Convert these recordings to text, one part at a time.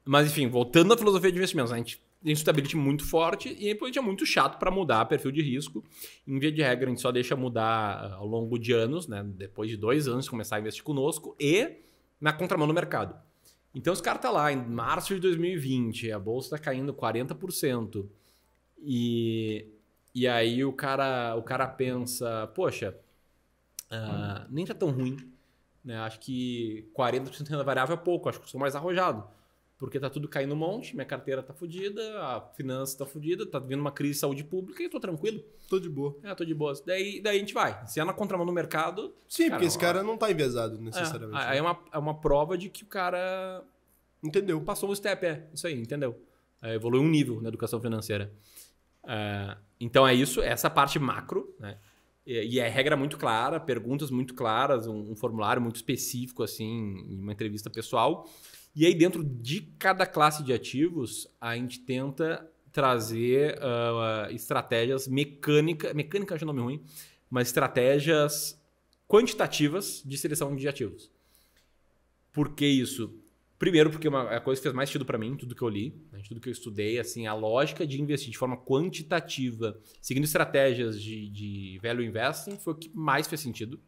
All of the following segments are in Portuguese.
Mas enfim, voltando à filosofia de investimentos, a gente tem stability muito forte e depois é muito chato para mudar perfil de risco. Em via de regra, a gente só deixa mudar ao longo de anos, né? Depois de 2 anos de começar a investir conosco e na contramão do mercado. Então, os caras estão lá em março de 2020, a bolsa está caindo 40%. E aí o cara pensa, poxa, nem tá tão ruim. Né? Acho que 40% de renda variável é pouco, acho que eu sou mais arrojado. Porque tá tudo caindo um monte, minha carteira tá fodida, a finança tá fodida, tá vindo uma crise de saúde pública e eu tô tranquilo. Tô de boa. Tô de boa. Daí a gente vai. Se é na contramão do mercado... Sim, porque esse cara não tá enviesado necessariamente. Aí é uma prova de que o cara... Entendeu. Passou um step, isso aí, entendeu? Evoluiu um nível na educação financeira. Então é isso, essa parte macro, né? E é regra muito clara, perguntas muito claras, um formulário muito específico, assim, em uma entrevista pessoal. E aí, dentro de cada classe de ativos, a gente tenta trazer estratégias mecânica acho o nome ruim, mas estratégias quantitativas de seleção de ativos. Por que isso? Primeiro, porque a coisa que fez mais sentido para mim, tudo que eu li, tudo que eu estudei, assim, a lógica de investir de forma quantitativa, seguindo estratégias de value investing, foi o que mais fez sentido.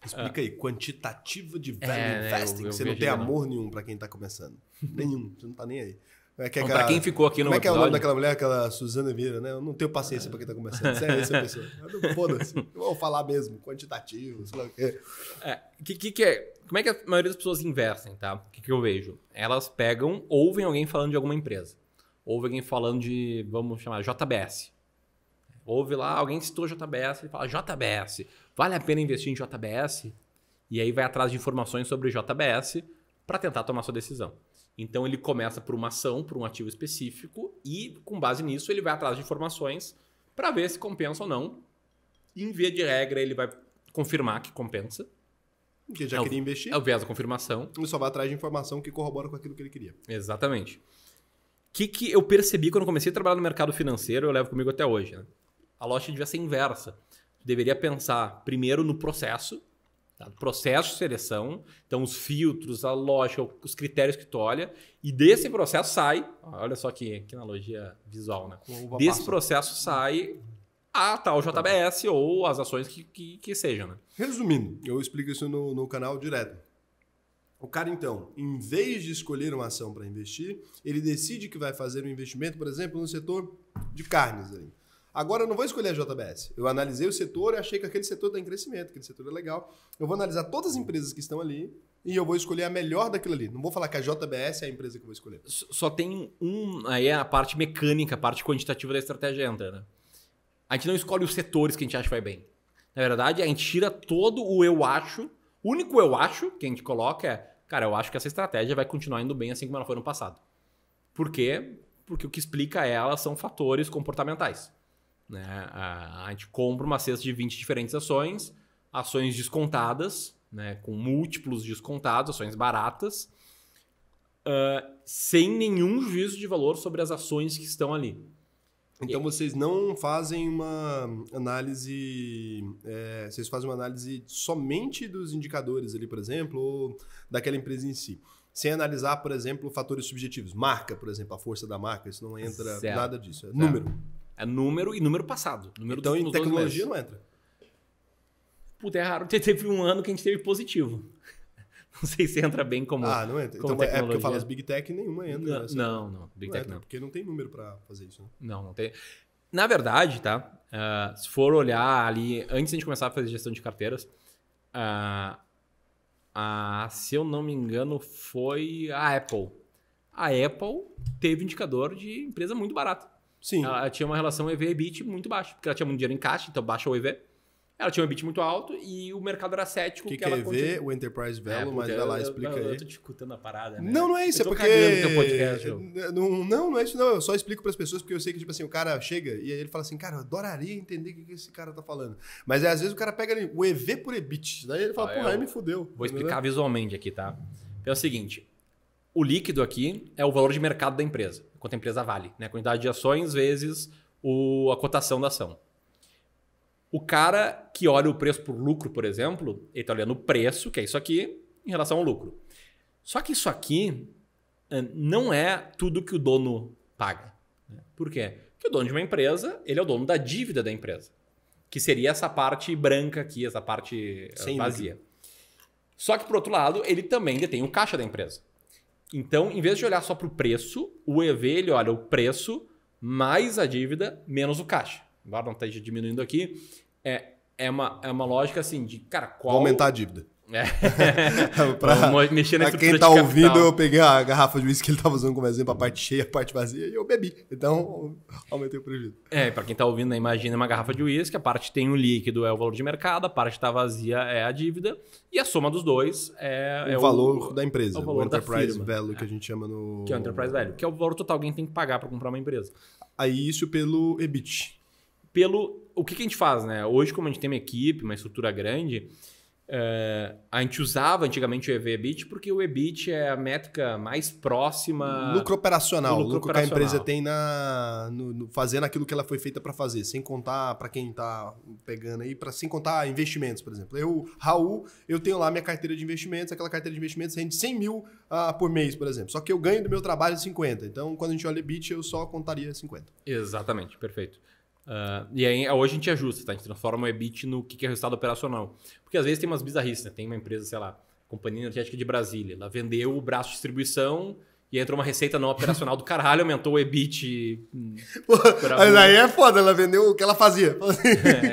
Explica aí, quantitativa de value investing. Você não tem amor nenhum para quem tá começando. Nenhum, você não tá nem aí. Para quem ficou aqui no episódio... Como é que é o nome daquela mulher, aquela Suzana Vieira, né? Eu não tenho paciência para quem tá começando. Você é essa pessoa. Foda-se. Eu vou falar mesmo, quantitativo, sei lá o quê. Como é que a maioria das pessoas investem, tá? O que eu vejo? Elas ouvem alguém falando de alguma empresa. Ouvem alguém falando de, vamos chamar, JBS. Ouve lá, alguém citou JBS, ele fala, JBS, vale a pena investir em JBS? E aí vai atrás de informações sobre JBS para tentar tomar sua decisão. Então ele começa por uma ação, por um ativo específico e com base nisso ele vai atrás de informações para ver se compensa ou não. E em via de regra ele vai confirmar que compensa. Porque já queria investir. É o viés da confirmação. Ele só vai atrás de informação que corrobora com aquilo que ele queria. Exatamente. O que eu percebi quando eu comecei a trabalhar no mercado financeiro, eu levo comigo até hoje, né? A lógica devia ser inversa. Tu deveria pensar primeiro no processo, tá? Processo de seleção, então os filtros, a lógica, os critérios que tu olha, e desse processo sai, olha só que analogia visual, né? Desse processo sai a tal JBS ou as ações que sejam, né? Resumindo, eu explico isso no canal direto. O cara, então, em vez de escolher uma ação para investir, ele decide que vai fazer um investimento, por exemplo, no setor de carnes aí. Agora eu não vou escolher a JBS. Eu analisei o setor e achei que aquele setor está em crescimento, aquele setor é legal. Eu vou analisar todas as empresas que estão ali e eu vou escolher a melhor daquilo ali. Não vou falar que a JBS é a empresa que eu vou escolher. Só tem aí a parte mecânica, a parte quantitativa da estratégia entra, né? A gente não escolhe os setores que a gente acha que vai bem. Na verdade, a gente tira todo o eu acho. O único eu acho que a gente coloca é, cara, eu acho que essa estratégia vai continuar indo bem assim como ela foi no passado. Por quê? Porque o que explica ela são fatores comportamentais. Né? A gente compra uma cesta de 20 diferentes ações descontadas, né? Com múltiplos descontados, ações baratas, sem nenhum juízo de valor sobre as ações que estão ali. Então vocês não fazem uma análise, vocês fazem uma análise somente dos indicadores ali, por exemplo, ou daquela empresa em si. Sem analisar, por exemplo, fatores subjetivos. Marca, por exemplo, a força da marca, isso não entra nada disso. É número. É número e número passado. Número então em tecnologia não entra. Puta, é raro. Teve um ano que a gente teve positivo. Não sei se entra bem como. Não entra. Então é porque eu falo as Big Tech nenhuma entra. Não. Big Tech não. Porque não tem número para fazer isso. Né? Não tem. Na verdade, tá? Se for olhar ali, antes de a gente começar a fazer gestão de carteiras, se eu não me engano, foi a Apple. A Apple teve indicador de empresa muito barata. Sim. Ela tinha uma relação EV/EBIT muito baixa, porque ela tinha muito dinheiro em caixa, então baixa o EV. Ela tinha um EBIT muito alto e o mercado era cético. O que é EV? O Enterprise Value, mas vai lá e explica aí. Eu tô te escutando a parada, né? Não é isso, é porque... Teu podcast, não é isso, não. Eu só explico para as pessoas porque eu sei que, tipo assim, o cara chega e aí ele fala assim, cara, eu adoraria entender o que esse cara tá falando. Mas às vezes o cara pega ali, o EV por EBIT. Daí ele fala, aí me fudeu. Vou explicar visualmente aqui, tá? É o seguinte, o líquido aqui é o valor de mercado da empresa, quanto a empresa vale, né? A quantidade de ações vezes a cotação da ação. O cara que olha o preço por lucro, por exemplo, ele está olhando o preço, que é isso aqui, em relação ao lucro. Só que isso aqui não é tudo que o dono paga. Né? Por quê? Porque o dono de uma empresa, ele é o dono da dívida da empresa. Que seria essa parte branca aqui, essa parte vazia. Só que, por outro lado, ele também detém o caixa da empresa. Então, em vez de olhar só para o preço, o EV ele olha o preço mais a dívida menos o caixa. Embora não esteja diminuindo aqui, é uma lógica assim de, cara, qual... Vou aumentar a dívida. Pra mexer na quem tá ouvindo, eu peguei a garrafa de uísque que ele tava usando como exemplo, a parte cheia, a parte vazia, e eu bebi. Então, aumentei o prejuízo. Pra quem tá ouvindo, né, imagina uma garrafa de uísque, a parte tem o líquido, é o valor de mercado, a parte tá vazia é a dívida, e a soma dos dois é o valor da empresa, o valor Enterprise da Value, que a gente chama no... Que é o Enterprise Value, que é o valor total que alguém tem que pagar para comprar uma empresa. Aí isso pelo EBIT. O que a gente faz, né? Hoje, como a gente tem uma equipe, uma estrutura grande... a gente usava antigamente o EV/EBIT porque o EBIT é a métrica mais próxima... Lucro operacional. Lucro que a empresa tem fazendo aquilo que ela foi feita para fazer. Sem contar, para quem tá pegando aí, sem contar investimentos, por exemplo. Raul, eu tenho lá minha carteira de investimentos. Aquela carteira de investimentos rende 100 mil por mês, por exemplo. Só que eu ganho do meu trabalho 50. Então, quando a gente olha EBIT, eu só contaria 50. Exatamente, perfeito. E aí, hoje a gente ajusta, tá? A gente transforma o EBIT no que é o resultado operacional. Porque às vezes tem umas bizarrices, né? Tem uma empresa, sei lá, Companhia Energética de Brasília. Ela vendeu o braço de distribuição e entrou uma receita não operacional do caralho, aumentou o EBIT. Mas aí é foda, ela vendeu o que ela fazia.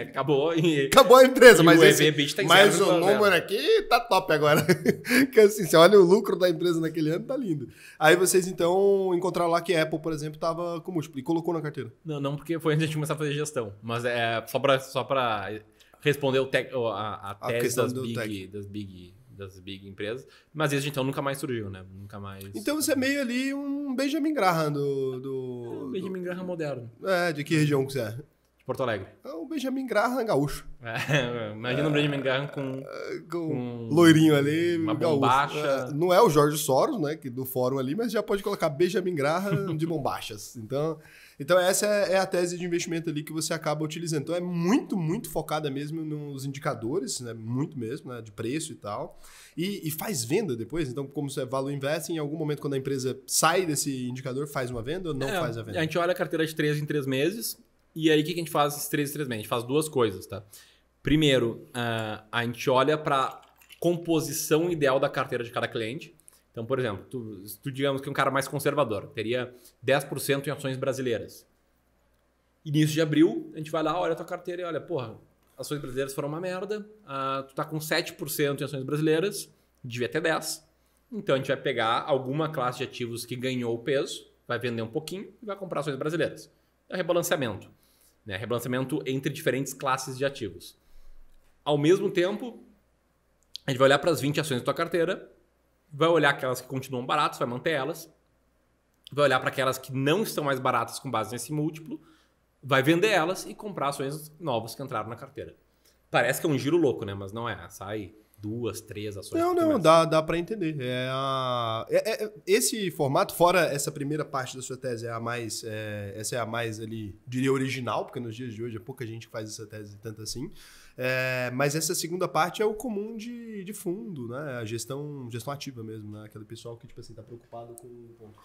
Acabou. Acabou a empresa, mas o EV/EBIT tá em mas zero, o número aqui tá top agora. Que assim, você olha o lucro da empresa naquele ano, tá lindo. Aí vocês então encontraram lá que a Apple, por exemplo, tava com múltiplo e colocou na carteira. Não, porque foi antes de a gente começar a fazer gestão. Mas é só pra responder a tese das big empresas. Mas esse então nunca mais surgiu, né? Nunca mais. Então você é meio ali um Benjamin Graham Um Benjamin Graham moderno. De que região que você é? De Porto Alegre. É o Benjamin Graham gaúcho. Imagina um Benjamin Graham com loirinho ali, uma gaúcho. bombacha. Não é o Jorge Soros, né? Do fórum ali, mas já pode colocar Benjamin Graham de bombachas. Então essa é a tese de investimento ali que você acaba utilizando. Então é muito, muito focada mesmo nos indicadores, né? Muito mesmo, né? De preço e tal. E faz venda depois. Então, como você é value investing, em algum momento quando a empresa sai desse indicador, faz uma venda ou não faz a venda? A gente olha a carteira de 3 em 3 meses. E aí o que a gente faz esses 3 em 3 meses? A gente faz duas coisas, tá? Primeiro, a gente olha para composição ideal da carteira de cada cliente. Então, por exemplo, tu digamos que um cara mais conservador teria 10% em ações brasileiras. Início de abril, a gente vai lá, olha a tua carteira e olha, porra, ações brasileiras foram uma merda, tu tá com 7% em ações brasileiras, devia ter 10%. Então, a gente vai pegar alguma classe de ativos que ganhou o peso, vai vender um pouquinho e vai comprar ações brasileiras. É rebalanceamento. Né? Rebalanceamento entre diferentes classes de ativos. Ao mesmo tempo, a gente vai olhar para as 20 ações da tua carteira, vai olhar aquelas que continuam baratas, vai manter elas, vai olhar para aquelas que não estão mais baratas com base nesse múltiplo, vai vender elas e comprar ações novas que entraram na carteira. Parece que é um giro louco, né? Mas não é. Sai 2, 3 ações. Não, dá para entender. Esse formato, fora essa primeira parte da sua tese, essa é a mais ali, diria, original, porque nos dias de hoje é pouca gente que faz essa tese tanto assim. Mas essa segunda parte é o comum de fundo, né? A gestão ativa mesmo, né? Aquele pessoal que tipo assim, tá preocupado com o ponto.